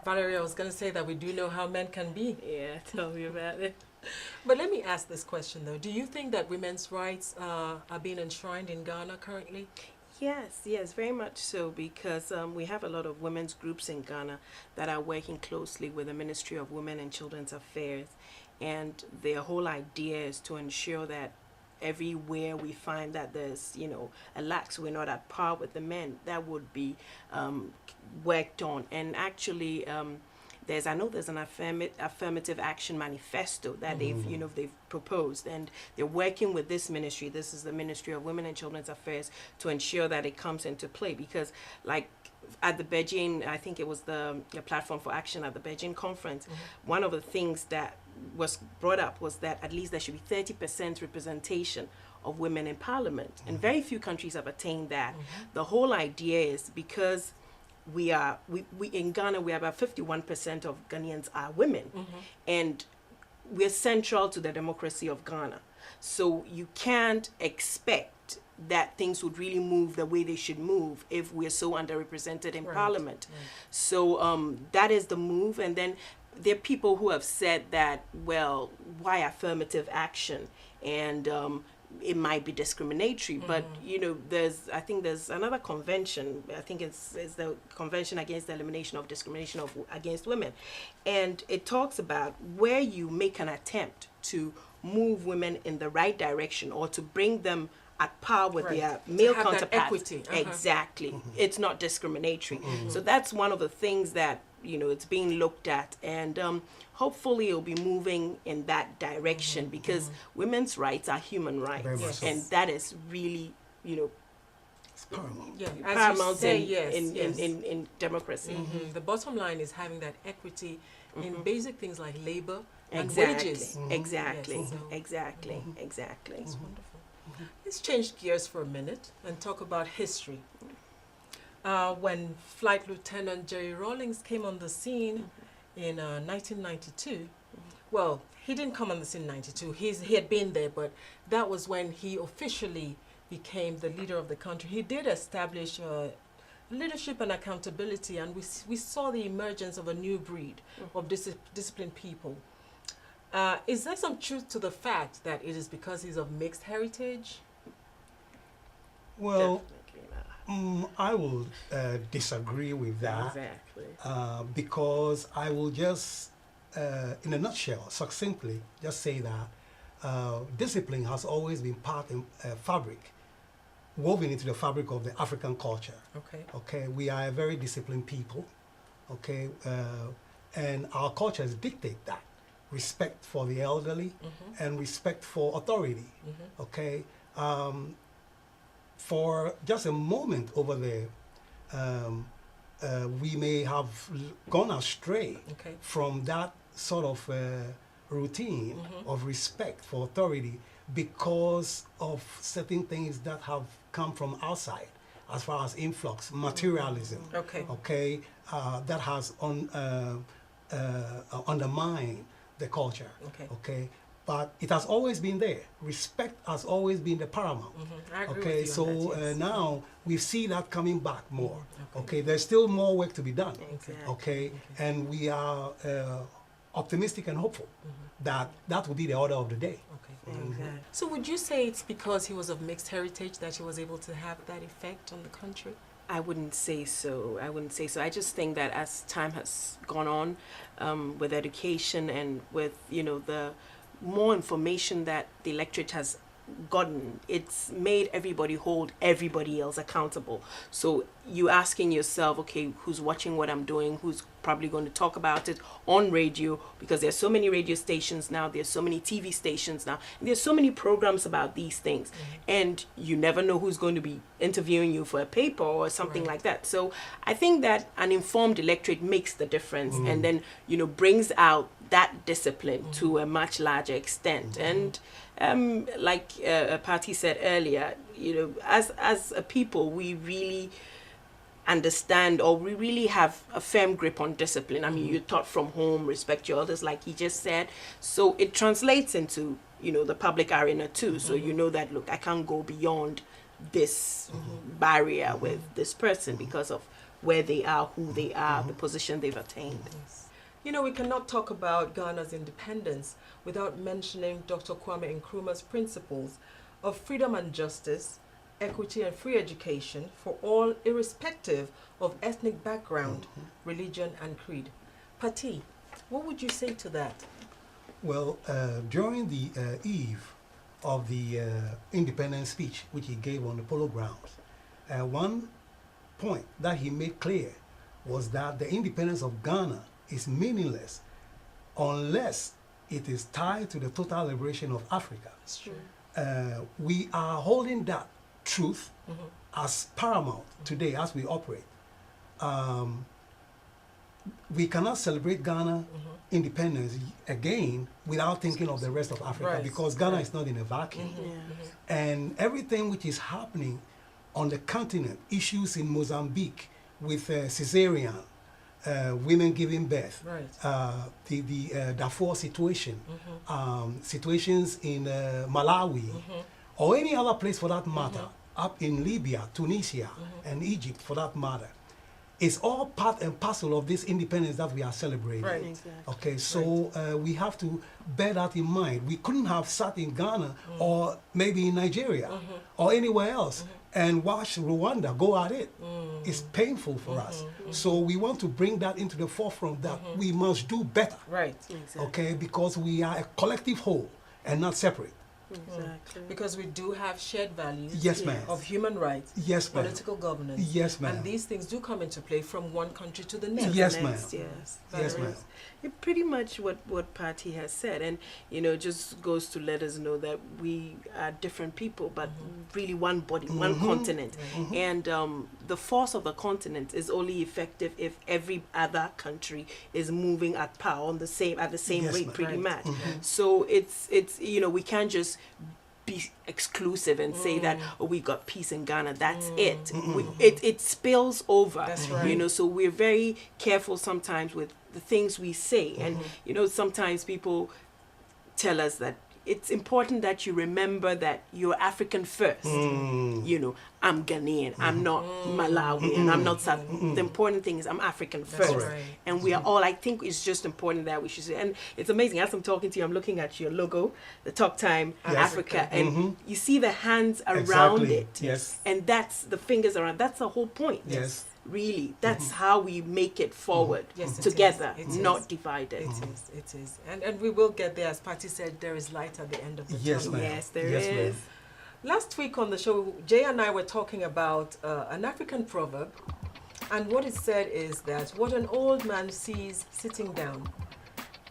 Valerie, I was going to say that we do know how men can be. Yeah, tell me about it. But let me ask this question, though. Do you think that women's rights are being enshrined in Ghana currently? Yes, very much so, because we have a lot of women's groups in Ghana that are working closely with the Ministry of Women and Children's Affairs, and their whole idea is to ensure that everywhere we find that there's, a lax, we're not at par with the men, that would be worked on. And actually, I know there's an affirmative action manifesto that they've proposed, and they're working with this ministry. This is the Ministry of Women and Children's Affairs, to ensure that it comes into play, because like at the Beijing, I think it was the Platform for Action at the Beijing conference, one of the things that was brought up was that at least there should be 30% representation of women in parliament, and very few countries have attained that. The whole idea is because we in Ghana, we have about 51% of Ghanaians are women, and we're central to the democracy of Ghana. So you can't expect that things would really move the way they should move if we're so underrepresented in parliament. So that is the move. And then there are people who have said that, well, why affirmative action? And it might be discriminatory, but I think there's another convention. I think it's the Convention Against the Elimination of Discrimination Against Women, and it talks about where you make an attempt to move women in the right direction or to bring them at par with their male counterparts. Equity. Exactly, it's not discriminatory. So that's one of the things that it's being looked at, and hopefully it'll be moving in that direction, because women's rights are human rights, and that is really, it's paramount. Yeah, paramount say, in democracy. The bottom line is having that equity in basic things like labor and Exactly. wages. Exactly. Yes, so- Exactly. Exactly. That's wonderful. Let's change gears for a minute and talk about history. When Flight Lieutenant Jerry Rawlings came on the scene in 1992, well, he didn't come on the scene in 92. He had been there, but that was when he officially became the leader of the country. He did establish leadership and accountability, and we saw the emergence of a new breed of disciplined people. Is there some truth to the fact that it is because he's of mixed heritage? Well, Definitely not. I will disagree with that, Exactly. because I will just, in a nutshell, succinctly, just say that discipline has always been part and fabric, woven into the fabric of the African culture. Okay. Okay, we are a very disciplined people. Okay, and our cultures dictate that respect for the elderly and respect for authority. Okay, for just a moment over there, we may have gone astray Okay. from that sort of routine of respect for authority because of certain things that have come from outside, as far as influx, materialism. Okay. Okay, that has undermined the culture. Okay. Okay, but it has always been there. Respect has always been the paramount. I agree Okay, with you so on that, yes. now we see that coming back more. Okay. Okay, there's still more work to be done. Exactly. Okay, and we are optimistic and hopeful that that will be the order of the day. Okay. Exactly. So would you say it's because he was of mixed heritage that he was able to have that effect on the country? I wouldn't say so. I just think that as time has gone on, with education and with the more information that the electorate has gotten, it's made everybody hold everybody else accountable. So you asking yourself, okay, who's watching what I'm doing? Who's probably going to talk about it on radio? Because there's so many radio stations now, there's so many TV stations now, and there's so many programs about these things, and you never know who's going to be interviewing you for a paper or something like that. So I think that an informed electorate makes the difference, and then brings out that discipline to a much larger extent. And like Patty said earlier, as a people, we really understand, or we really have a firm grip on discipline. I mean, you're taught from home, respect your elders, like he just said. So it translates into, the public arena too. So you know that, look, I can't go beyond this barrier with this person because of where they are, who they are, the position they've attained. You know, we cannot talk about Ghana's independence without mentioning Dr. Kwame Nkrumah's principles of freedom and justice, equity and free education for all, irrespective of ethnic background, religion and creed. Pati, what would you say to that? Well, during the eve of the independence speech, which he gave on the Polo Grounds, one point that he made clear was that the independence of Ghana is meaningless unless it is tied to the total liberation of Africa. It's true. We are holding that truth as paramount today as we operate. We cannot celebrate Ghana independence again without thinking of the rest of Africa, Right. because Ghana is not in a vacuum. And everything which is happening on the continent, issues in Mozambique with cesarean, women giving birth, Right. the Darfur situation, situations in Malawi, or any other place for that matter, up in Libya, Tunisia, and Egypt for that matter. It's all part and parcel of this independence that we are celebrating. Right. Exactly. Okay, so we have to bear that in mind. We couldn't have sat in Ghana or maybe in Nigeria or anywhere else and watch Rwanda go at it. It's painful for us. So we want to bring that into the forefront that we must do better. Right. Exactly. Okay, because we are a collective whole and not separate. Exactly. Because we do have shared values Yes, ma'am. of human rights, Yes, ma'am. political governance. Yes, ma'am. And these things do come into play from one country to the next. Yes, ma'am. Next, yes. Yes, That ma'am. is- It pretty much what Patty has said, and just goes to let us know that we are different people, but really one body, one continent, and the force of the continent is only effective if every other country is moving at par at the same Yes, rate, ma'am. pretty Right. much. So it's we can't just be exclusive and say that we got peace in Ghana. That's it. It spills over. That's right. So we're very careful sometimes with the things we say, and sometimes people tell us that it's important that you remember that you're African first. I'm Ghanaian. I'm not Malawian. I'm not South. The important thing is I'm African first. That's right. And we are all, I think it's just important that we should say, and it's amazing, as I'm talking to you, I'm looking at your logo, the Talk Time Yes. Africa, and you see the hands around Exactly. it. Yes. And that's the fingers around, that's the whole point. Yes. Really, that's how we make it forward, Yes, it together, is. It not is. divided. It is. And we will get there. As Patty said, there is light at the end of the Yes, tunnel. ma'am. Yes, there Yes, ma'am. is. Last week on the show, Jay and I were talking about an African proverb, and what it said is that what an old man sees sitting down,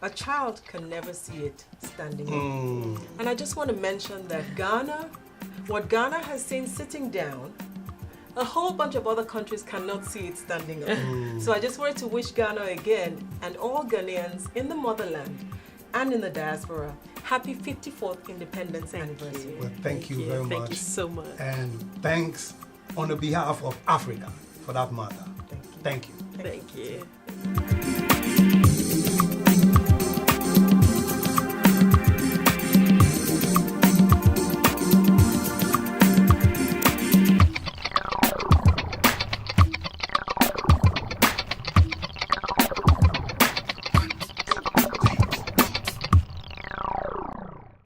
a child can never see it standing up. And I just want to mention that what Ghana has seen sitting down, a whole bunch of other countries cannot see it standing up. So I just wanted to wish Ghana again, and all Ghanaians in the motherland and in the diaspora, happy 54th independence anniversary. Well, thank you very Thank much. you so much. And thanks on the behalf of Africa, for that matter. Thank you. Thank you. Thank you.